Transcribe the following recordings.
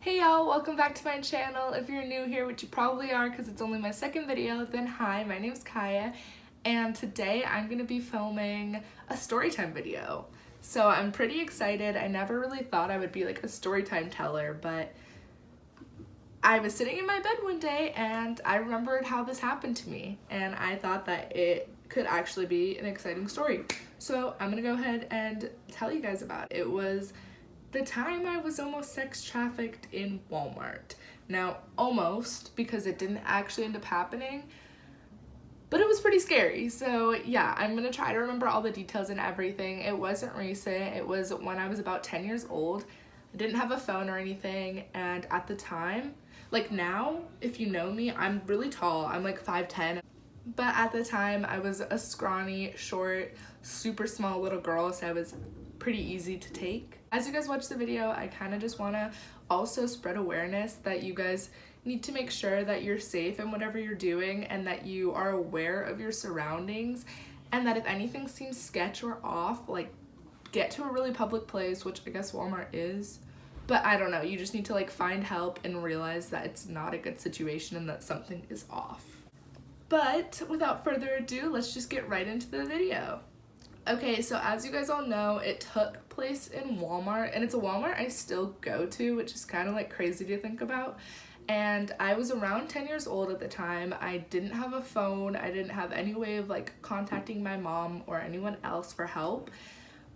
Hey y'all, welcome back to my channel. If you're new here, which you probably are because it's only my second video, then hi, my name's Kaya, and today I'm going to be filming a storytime video. So I'm pretty excited. I never really thought I would be like a storytime teller, but I was sitting in my bed one day and I remembered how this happened to me, and I thought that it could actually be an exciting story. So I'm going to go ahead and tell you guys about it. It was the time I was almost sex trafficked in Walmart. Now, almost, because it didn't actually end up happening, but it was pretty scary. So yeah, I'm gonna try to remember all the details and everything. It wasn't recent. It was when I was about 10 years old. I didn't have a phone or anything, and at the time, like now, if you know me, I'm really tall. I'm like 5'10", but at the time I was a scrawny, short, super small little girl, so I was pretty easy to take. As you guys watch the video, I kind of just want to also spread awareness that you guys need to make sure that you're safe in whatever you're doing and that you are aware of your surroundings, and that if anything seems sketch or off, like get to a really public place, which I guess Walmart is, but I don't know, you just need to like find help and realize that it's not a good situation and that something is off. But without further ado, let's just get right into the video. Okay, so as you guys all know, it took place in Walmart, and it's a Walmart I still go to, which is kind of like crazy to think about. And I was around 10 years old at the time. I didn't have a phone. I didn't have any way of like contacting my mom or anyone else for help.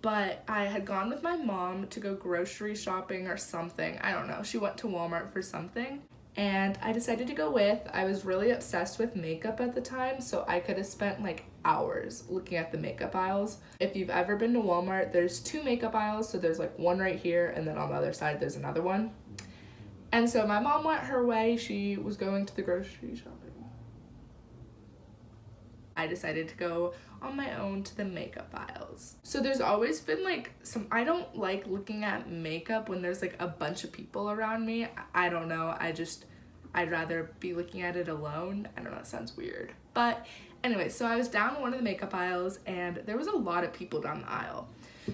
But I had gone with my mom to go grocery shopping or something. I don't know. She went to Walmart for something, and I decided to go with. I was really obsessed with makeup at the time, so I could have spent like hours looking at the makeup aisles. If you've ever been to Walmart, there's two makeup aisles, so there's like one right here, and then on the other side there's another one. And so my mom went her way. She was going to the grocery shopping. I decided to go on my own to the makeup aisles. So there's always been like I don't like looking at makeup when there's like a bunch of people around me. I don't know, I'd rather be looking at it alone. I don't know, it sounds weird. But anyway, so I was down one of the makeup aisles and there was a lot of people down the aisle.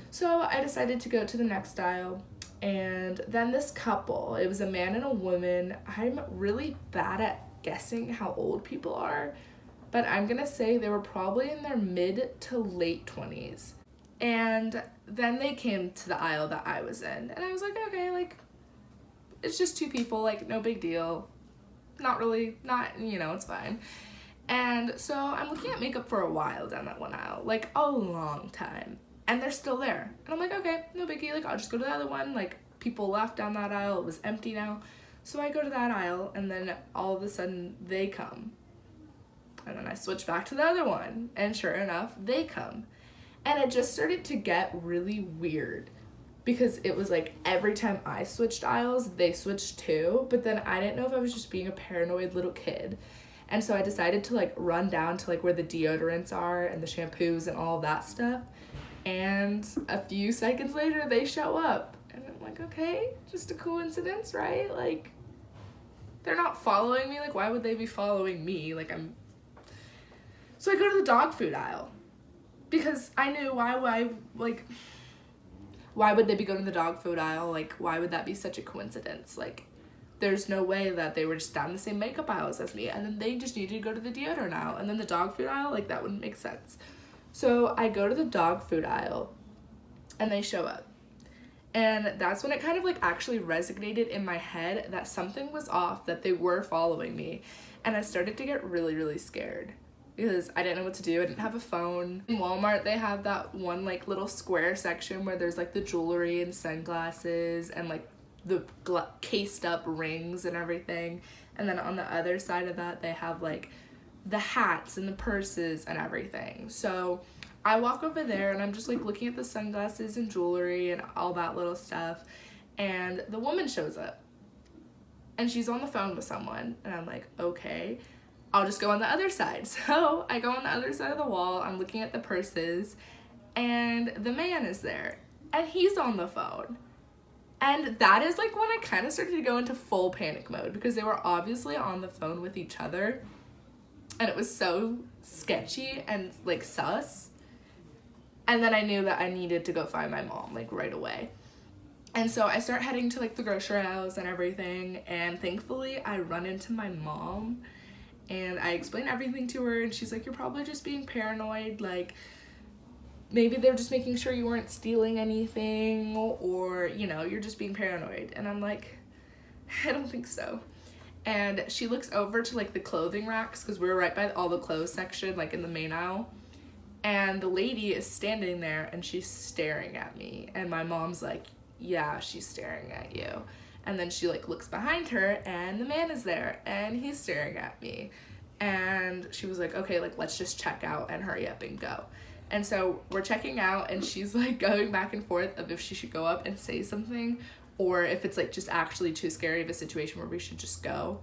So I decided to go to the next aisle, and then this couple, it was a man and a woman. I'm really bad at guessing how old people are, but I'm gonna say they were probably in their mid to late 20s. And then they came to the aisle that I was in, and I was like, okay, like, it's just two people, like, no big deal. It's fine. And so I'm looking at makeup for a while down that one aisle, like a long time, and they're still there. And I'm like, okay, no biggie, like, I'll just go to the other one. Like, people left down that aisle, it was empty now. So I go to that aisle, and then all of a sudden they come. And then I switch back to the other one, and sure enough, they come. And it just started to get really weird, because it was like every time I switched aisles, they switched too, but then I didn't know if I was just being a paranoid little kid. And so I decided to like run down to like where the deodorants are and the shampoos and all of that stuff. And a few seconds later, they show up. And I'm like, okay, just a coincidence, right? Like, they're not following me. Like, why would they be following me? Like, So I go to the dog food aisle, because I knew why would they be going to the dog food aisle? Like, why would that be such a coincidence? Like, there's no way that they were just down the same makeup aisles as me, and then they just needed to go to the deodorant aisle, and then the dog food aisle, like, that wouldn't make sense. So I go to the dog food aisle, and they show up. And that's when it kind of like actually resonated in my head that something was off, that they were following me. And I started to get really, really scared, because I didn't know what to do. I didn't have a phone. In Walmart, they have that one like little square section where there's like the jewelry and sunglasses and like the cased up rings and everything. And then on the other side of that, they have like the hats and the purses and everything. So I walk over there and I'm just like looking at the sunglasses and jewelry and all that little stuff. And the woman shows up and she's on the phone with someone. And I'm like, okay, I'll just go on the other side. So I go on the other side of the wall, I'm looking at the purses, and the man is there, and he's on the phone. And that is like when I kind of started to go into full panic mode, because they were obviously on the phone with each other, and it was so sketchy and like sus. And then I knew that I needed to go find my mom like right away. And so I start heading to like the grocery aisles and everything, and thankfully I run into my mom and I explain everything to her, and she's like, you're probably just being paranoid, like maybe they're just making sure you weren't stealing anything, or you know, you're just being paranoid. And I'm like, I don't think so. And she looks over to like the clothing racks, because we were right by all the clothes section, like in the main aisle, and the lady is standing there and she's staring at me, and my mom's like, yeah, she's staring at you. And then she like looks behind her and the man is there and he's staring at me, and she was like, okay, like let's just check out and hurry up and go. And so we're checking out, and she's like going back and forth of if she should go up and say something, or if it's like just actually too scary of a situation where we should just go.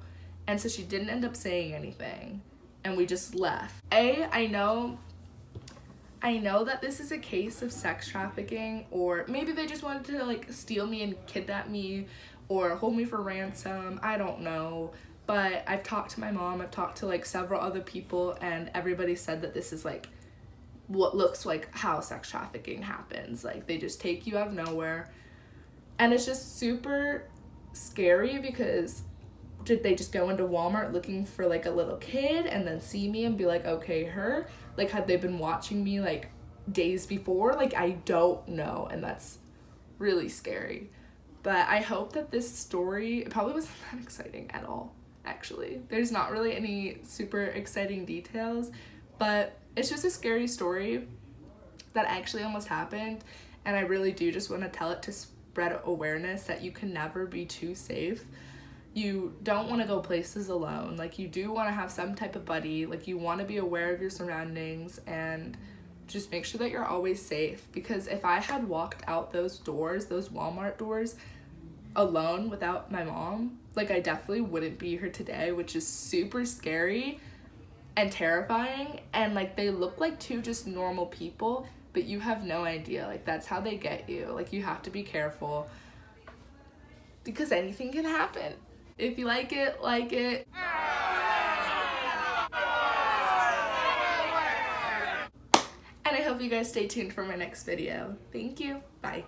And so she didn't end up saying anything, and we just left. I know that this is a case of sex trafficking, or maybe they just wanted to like steal me and kidnap me or hold me for ransom. I don't know. But I've talked to my mom, I've talked to like several other people, and everybody said that this is like what looks like how sex trafficking happens. Like they just take you out of nowhere. And it's just super scary, because did they just go into Walmart looking for like a little kid and then see me and be like, okay, her? Like, had they been watching me like days before? Like, I don't know, and that's really scary. But I hope that this story, it probably wasn't that exciting at all, actually. There's not really any super exciting details, but it's just a scary story that actually almost happened, and I really do just want to tell it to spread awareness that you can never be too safe. You don't want to go places alone. Like, you do want to have some type of buddy. Like, you want to be aware of your surroundings and just make sure that you're always safe. Because if I had walked out those doors, those Walmart doors, alone without my mom, like, I definitely wouldn't be here today, which is super scary and terrifying. And like, they look like two just normal people, but you have no idea. Like, that's how they get you. Like, you have to be careful, because anything can happen. If you like it, like it. And I hope you guys stay tuned for my next video. Thank you. Bye.